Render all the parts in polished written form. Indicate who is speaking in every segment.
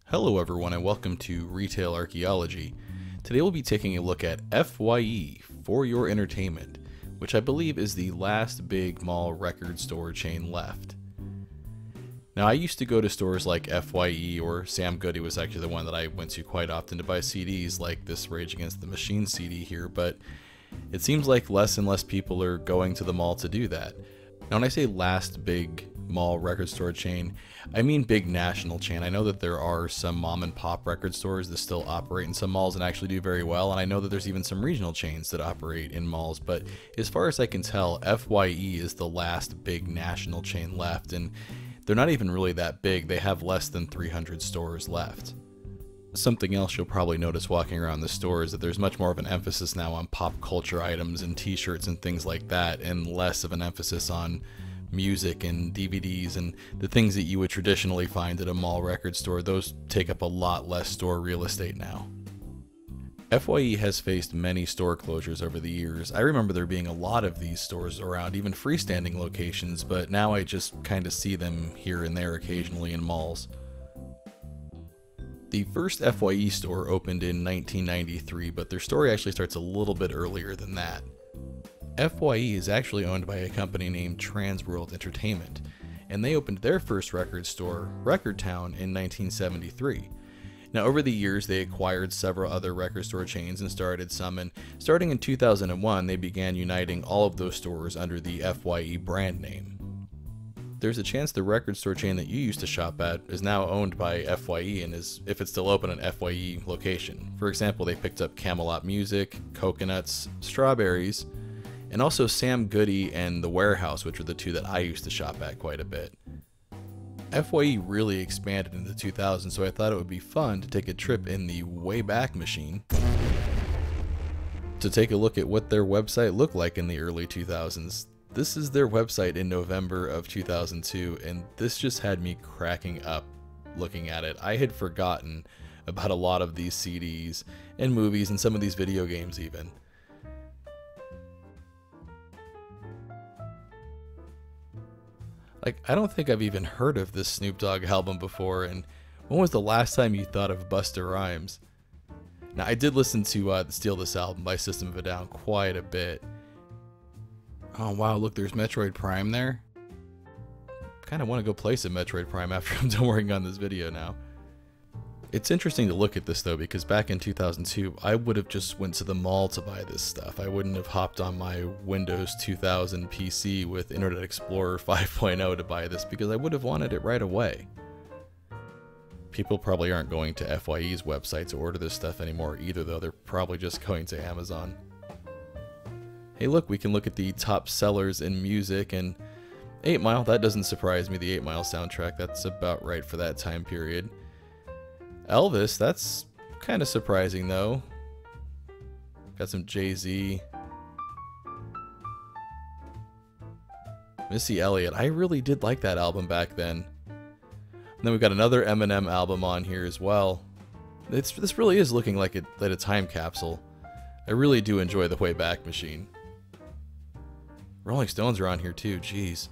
Speaker 1: Hello everyone and welcome to Retail Archaeology. Today we'll be taking a look at FYE, For Your Entertainment, which I believe is the last big mall record store chain left. Now I used to go to stores like FYE, or Sam Goody was actually the one that I went to quite often to buy CDs like this Rage Against the Machine CD here, but it seems like less and less people are going to the mall to do that. Now when I say last big mall record store chain, I mean big national chain. I know that there are some mom and pop record stores that still operate in some malls and actually do very well, and I know that there's even some regional chains that operate in malls, but as far as I can tell, FYE is the last big national chain left, and they're not even really that big. They have less than 300 stores left. Something else you'll probably notice walking around the store is that there's much more of an emphasis now on pop culture items and t-shirts and things like that, and less of an emphasis on music and DVDs and the things that you would traditionally find at a mall record store. Those take up a lot less store real estate now. FYE has faced many store closures over the years. I remember there being a lot of these stores around, even freestanding locations, but now I just kind of see them here and there occasionally in malls. The first FYE store opened in 1993, but their story actually starts a little bit earlier than that. FYE is actually owned by a company named Transworld Entertainment, and they opened their first record store, Record Town, in 1973. Now over the years they acquired several other record store chains and started some, and starting in 2001 they began uniting all of those stores under the FYE brand name. There's a chance the record store chain that you used to shop at is now owned by FYE and is, if it's still open, an FYE location. For example, they picked up Camelot Music, Coconuts, Strawberries, and also Sam Goody and The Warehouse, which were the two that I used to shop at quite a bit. FYE really expanded in the 2000s, so I thought it would be fun to take a trip in the Wayback Machine to take a look at what their website looked like in the early 2000s. This is their website in November of 2002, and this just had me cracking up looking at it. I had forgotten about a lot of these CDs and movies and some of these video games even. Like, I don't think I've even heard of this Snoop Dogg album before, and when was the last time you thought of Busta Rhymes? Now, I did listen to Steal This Album by System of a Down quite a bit. Oh wow, look, there's Metroid Prime there. Kind of want to go play some Metroid Prime after I'm done working on this video now. It's interesting to look at this though, because back in 2002, I would have just went to the mall to buy this stuff. I wouldn't have hopped on my Windows 2000 PC with Internet Explorer 5.0 to buy this, because I would have wanted it right away. People probably aren't going to FYE's website to order this stuff anymore either though. They're probably just going to Amazon. Hey look, we can look at the top sellers in music, and 8 Mile, that doesn't surprise me, the 8 Mile soundtrack, that's about right for that time period. Elvis, that's kind of surprising though. Got some Jay-Z. Missy Elliott, I really did like that album back then. And then we've got another Eminem album on here as well. This really is looking like a time capsule. I really do enjoy the Wayback Machine. Rolling Stones are on here too, jeez.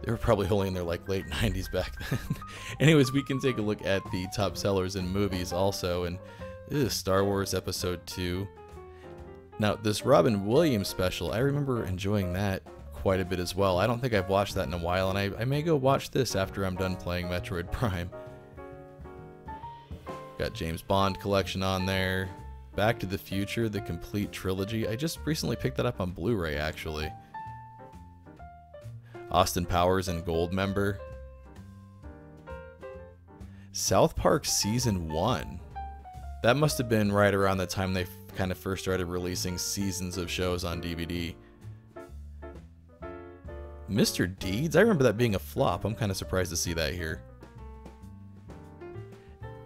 Speaker 1: They were probably only in their like late 90s back then. Anyways, we can take a look at the top sellers in movies also, and this is Star Wars Episode 2. Now, this Robin Williams special, I remember enjoying that quite a bit as well. I don't think I've watched that in a while, and I may go watch this after I'm done playing Metroid Prime. Got James Bond collection on there. Back to the Future, the complete trilogy. I just recently picked that up on Blu-ray actually. Austin Powers and Goldmember. South Park Season 1. That must have been right around the time they kind of first started releasing seasons of shows on DVD. Mr. Deeds? I remember that being a flop. I'm kind of surprised to see that here.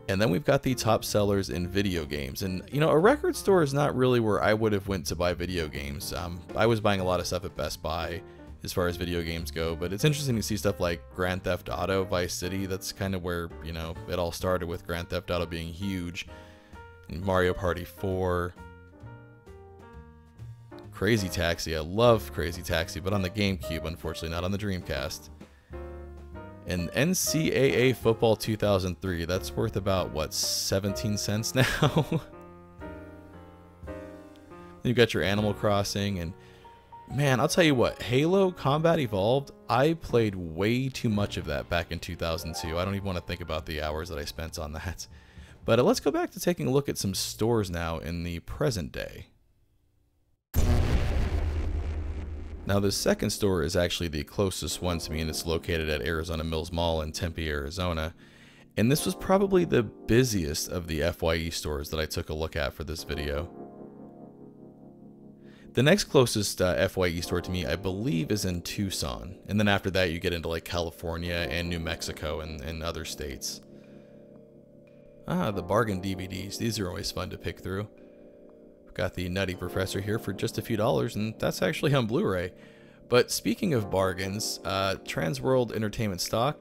Speaker 1: And then we've got the top sellers in video games. And, you know, a record store is not really where I would have went to buy video games. I was buying a lot of stuff at Best Buy as far as video games go, but it's interesting to see stuff like Grand Theft Auto, Vice City. That's kind of where, you know, it all started, with Grand Theft Auto being huge. And Mario Party 4. Crazy Taxi. I love Crazy Taxi, but on the GameCube, unfortunately, not on the Dreamcast. And NCAA Football 2003, that's worth about, what, 17 cents now? You've got your Animal Crossing, and man, I'll tell you what, Halo Combat Evolved, I played way too much of that back in 2002. I don't even want to think about the hours that I spent on that. But let's go back to taking a look at some stores now in the present day. Now, the second store is actually the closest one to me, and it's located at Arizona Mills Mall in Tempe, Arizona. And this was probably the busiest of the FYE stores that I took a look at for this video. The next closest FYE store to me, I believe, is in Tucson. And then after that, you get into like California and New Mexico and other states. Ah, the bargain DVDs. These are always fun to pick through. Got the Nutty Professor here for just a few dollars, and that's actually on Blu-ray. But speaking of bargains, Transworld Entertainment stock,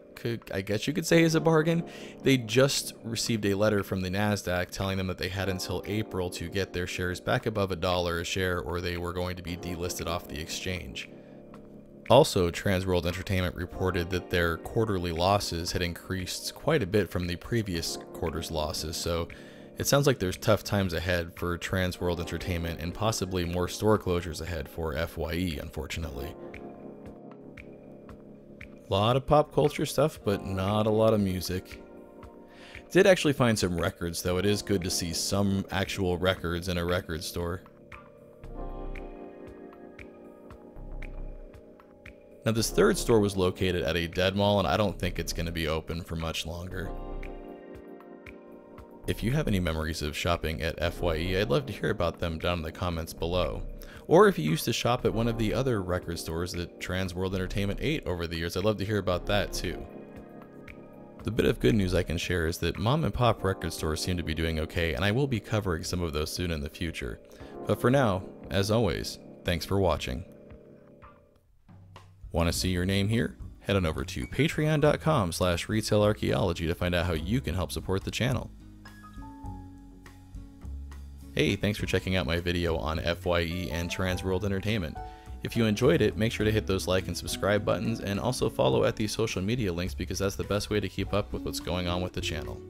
Speaker 1: I guess you could say, is a bargain. They just received a letter from the NASDAQ telling them that they had until April to get their shares back above $1 a share, or they were going to be delisted off the exchange. Also, Transworld Entertainment reported that their quarterly losses had increased quite a bit from the previous quarter's losses, so it sounds like there's tough times ahead for Transworld Entertainment and possibly more store closures ahead for FYE, unfortunately. A lot of pop culture stuff, but not a lot of music. Did actually find some records, though. It is good to see some actual records in a record store. Now, this third store was located at a dead mall, and I don't think it's going to be open for much longer. If you have any memories of shopping at FYE, I'd love to hear about them down in the comments below. Or if you used to shop at one of the other record stores that Transworld Entertainment ate over the years, I'd love to hear about that too. The bit of good news I can share is that mom and pop record stores seem to be doing okay, and I will be covering some of those soon in the future. But for now, as always, thanks for watching. Want to see your name here? Head on over to patreon.com/retailarchaeology to find out how you can help support the channel. Hey, thanks for checking out my video on FYE and Transworld Entertainment. If you enjoyed it, make sure to hit those like and subscribe buttons, and also follow at the social media links because that's the best way to keep up with what's going on with the channel.